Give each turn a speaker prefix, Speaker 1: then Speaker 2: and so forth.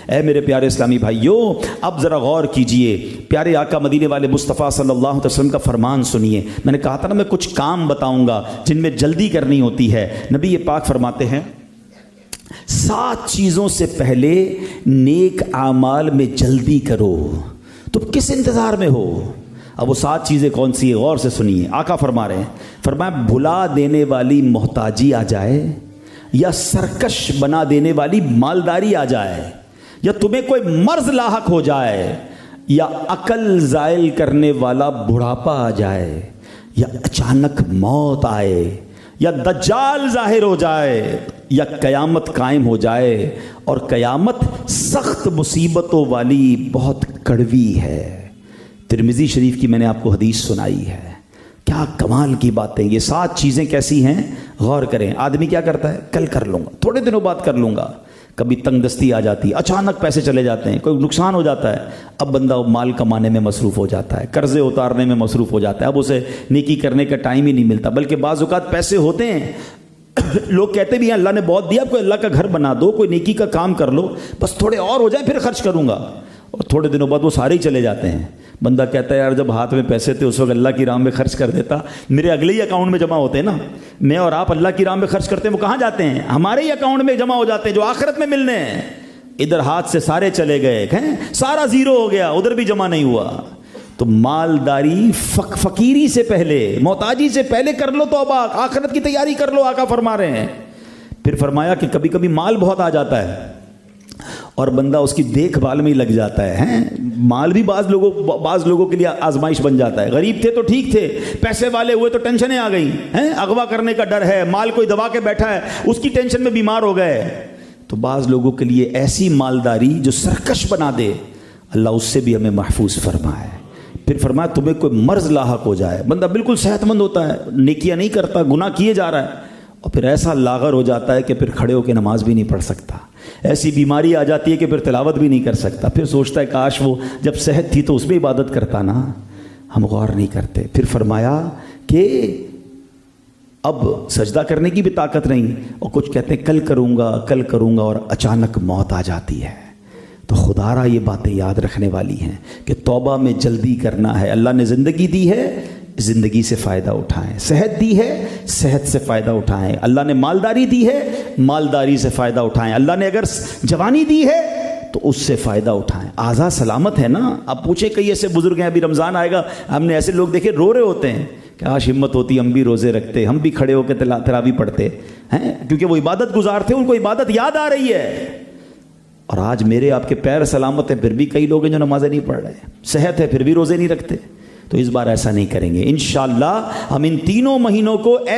Speaker 1: اے میرے پیارے اسلامی بھائیوں، اب ذرا غور کیجئے، پیارے آقا مدینے والے مصطفیٰ صلی اللہ علیہ وسلم کا فرمان سنیے۔ میں نے کہا تھا نا میں کچھ کام بتاؤں گا جن میں جلدی کرنی ہوتی ہے۔ نبی پاک فرماتے ہیں 7 چیزوں سے پہلے نیک اعمال میں جلدی کرو۔ تو کس انتظار میں ہو؟ اب وہ 7 چیزیں کون سی ہیں؟ غور سے سنیے۔ آقا فرما رہے ہیں، فرمایا بھلا دینے والی محتاجی آ جائے، یا سرکش بنا دینے والی مالداری آ جائے، یا تمہیں کوئی مرض لاحق ہو جائے، یا عقل زائل کرنے والا بڑھاپا آ جائے، یا اچانک موت آئے، یا دجال ظاہر ہو جائے، یا قیامت قائم ہو جائے، اور قیامت سخت مصیبتوں والی بہت کڑوی ہے۔ ترمذی شریف کی میں نے آپ کو حدیث سنائی ہے۔ کیا کمال کی باتیں! یہ 7 چیزیں کیسی ہیں؟ غور کریں۔ آدمی کیا کرتا ہے؟ کل کر لوں گا، تھوڑے دنوں بعد کر لوں گا۔ کبھی تنگ دستی آ جاتی ہے، اچانک پیسے چلے جاتے ہیں، کوئی نقصان ہو جاتا ہے، اب بندہ مال کمانے میں مصروف ہو جاتا ہے، قرضے اتارنے میں مصروف ہو جاتا ہے، اب اسے نیکی کرنے کا ٹائم ہی نہیں ملتا۔ بلکہ بعض اوقات پیسے ہوتے ہیں، لوگ کہتے بھی ہیں اللہ نے بہت دیا، کوئی اللہ کا گھر بنا دو، کوئی نیکی کا کام کر لو، بس تھوڑے اور ہو جائیں پھر خرچ کروں گا، اور تھوڑے دنوں بعد وہ سارے ہی چلے جاتے ہیں۔ بندہ کہتا ہے یار جب ہاتھ میں پیسے تھے اس وقت اللہ کی راہ میں خرچ کر دیتا، میرے اگلے ہی اکاؤنٹ میں جمع ہوتے ہیں نا، میں اور آپ اللہ کی راہ میں خرچ کرتے ہیں، وہ کہاں جاتے ہیں؟ ہمارے ہی اکاؤنٹ میں جمع ہو جاتے ہیں جو آخرت میں ملنے ہیں۔ ادھر ہاتھ سے سارے چلے گئے ہیں، سارا زیرو ہو گیا، ادھر بھی جمع نہیں ہوا۔ تو مالداری فقیری سے پہلے، محتاجی سے پہلے کر لو توبہ، آخرت کی تیاری کر لو، آقا فرما رہے ہیں۔ پھر فرمایا کہ کبھی کبھی مال بہت آ جاتا ہے اور بندہ اس کی دیکھ بھال میں ہی لگ جاتا ہے۔ مال بھی بعض لوگوں کے لیے آزمائش بن جاتا ہے۔ غریب تھے تو ٹھیک تھے، پیسے والے ہوئے تو ٹینشنیں آ گئی ہیں، اغوا کرنے کا ڈر ہے، مال کوئی دبا کے بیٹھا ہے، اس کی ٹینشن میں بیمار ہو گئے۔ تو بعض لوگوں کے لیے ایسی مالداری جو سرکش بنا دے، اللہ اس سے بھی ہمیں محفوظ فرمائے۔ پھر فرمایا تمہیں کوئی مرض لاحق ہو جائے، بندہ بالکل صحت مند ہوتا ہے، نیکیاں نہیں کرتا، گناہ کیے جا رہا ہے، اور پھر ایسا لاغر ہو جاتا ہے کہ پھر کھڑے ہو کے نماز بھی نہیں پڑھ سکتا، ایسی بیماری آ جاتی ہے کہ پھر تلاوت بھی نہیں کر سکتا، پھر سوچتا ہے کاش وہ جب صحت تھی تو اس میں عبادت کرتا نا۔ ہم غور نہیں کرتے۔ پھر فرمایا کہ اب سجدہ کرنے کی بھی طاقت نہیں، اور کچھ کہتے ہیں کل کروں گا، اور اچانک موت آ جاتی ہے۔ تو خدا را یہ باتیں یاد رکھنے والی ہیں کہ توبہ میں جلدی کرنا ہے۔ اللہ نے زندگی دی ہے، زندگی سے فائدہ اٹھائیں، صحت دی ہے، صحت سے فائدہ اٹھائیں، اللہ نے مالداری دی ہے، مالداری سے فائدہ اٹھائیں، اللہ نے اگر جوانی دی ہے تو اس سے فائدہ اٹھائیں۔ اعضاء سلامت ہے نا۔ اب پوچھیں کئی ایسے بزرگ ہیں، ابھی رمضان آئے گا، ہم نے ایسے لوگ دیکھے رو رہے ہوتے ہیں کہ آج ہمت ہوتی ہم بھی روزے رکھتے، ہم بھی کھڑے ہو کے تراویح پڑھتے ہیں، کیونکہ وہ عبادت گزار تھے، ان کو عبادت یاد آ رہی ہے۔ اور آج میرے آپ کے پیر سلامت ہیں پھر بھی کئی لوگ ہیں جو نمازیں نہیں پڑھ رہے، صحت ہے پھر بھی روزے نہیں رکھتے۔ تو اس بار ایسا نہیں کریں گے انشاءاللہ۔ ہم ان 3 مہینوں کو ایسے